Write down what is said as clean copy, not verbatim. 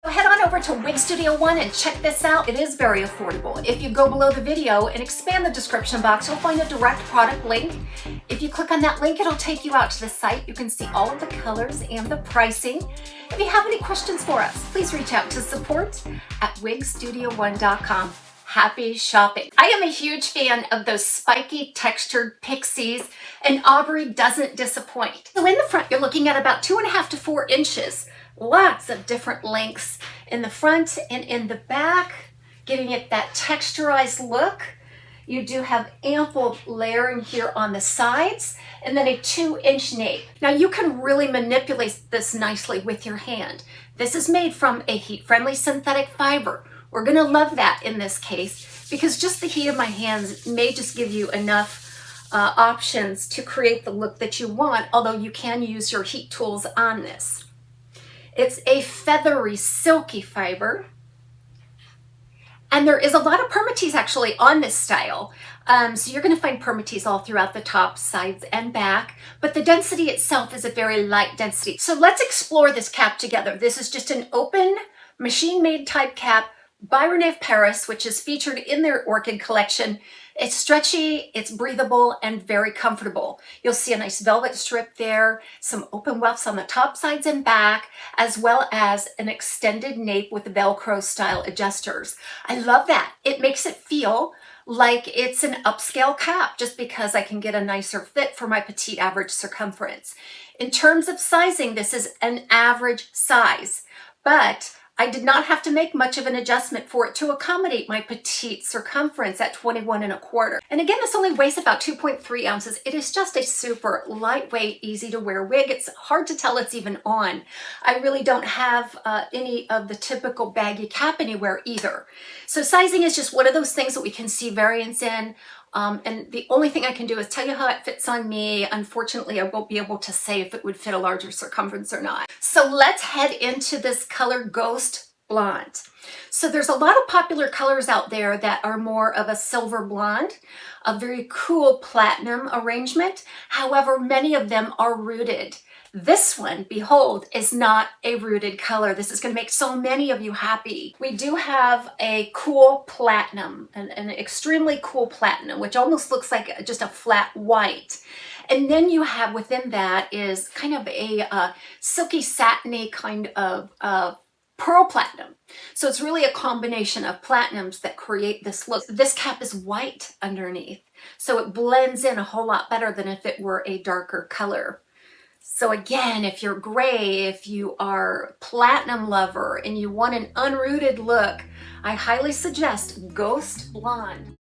Head on over to Wig Studio One and check this out. It is very affordable. If you go below the video and expand the description box, you'll find a direct product link. If you click on that link, it'll take you out to the site. You can see all of the colors and the pricing. If you have any questions for us, please reach out to support@wigstudio1.com. Happy shopping. I am a huge fan of those spiky textured pixies, and Aubrey doesn't disappoint. So in the front, you're looking at about 2.5 to 4 inches. Lots of different lengths in the front and in the back, giving it that texturized look. You do have ample layering here on the sides, and then a 2-inch nape. Now you can really manipulate this nicely with your hand. This is made from a heat-friendly synthetic fiber. We're gonna love that in this case, because just the heat of my hands may just give you enough options to create the look that you want, although you can use your heat tools on this. It's a feathery, silky fiber. And there is a lot of permatease actually on this style. So you're gonna find permatease all throughout the top, sides, and back, but the density itself is a very light density. So let's explore this cap together. This is just an open, machine-made type cap by Rene of Paris, which is featured in their orchid collection. It's stretchy, it's breathable, and very comfortable. You'll see a nice velvet strip there, some open wefts on the top, sides, and back, as well as an extended nape with Velcro style adjusters. I love that. It makes it feel like it's an upscale cap just because I can get a nicer fit for my petite average circumference. In terms of sizing, this is an average size, but I did not have to make much of an adjustment for it to accommodate my petite circumference at 21 1/4. And again, this only weighs about 2.3 ounces. It is just a super lightweight, easy to wear wig. It's hard to tell it's even on. I really don't have any of the typical baggy cap anywhere either. So sizing is just one of those things that we can see variance in. And the only thing I can do is tell you how it fits on me. Unfortunately, I won't be able to say if it would fit a larger circumference or not. So let's head into this color, Ghost Blonde. So there's a lot of popular colors out there that are more of a silver blonde, a very cool platinum arrangement. However, many of them are rooted. This one, behold, is not a rooted color. This is going to make so many of you happy. We do have a cool platinum, an extremely cool platinum, which almost looks like just a flat white. And then you have within that is kind of a silky satiny kind of pearl platinum. So it's really a combination of platinums that create this look. This cap is white underneath, so it blends in a whole lot better than if it were a darker color. So again, if you're gray, if you are a platinum lover and you want an unrooted look, I highly suggest Ghost Blonde.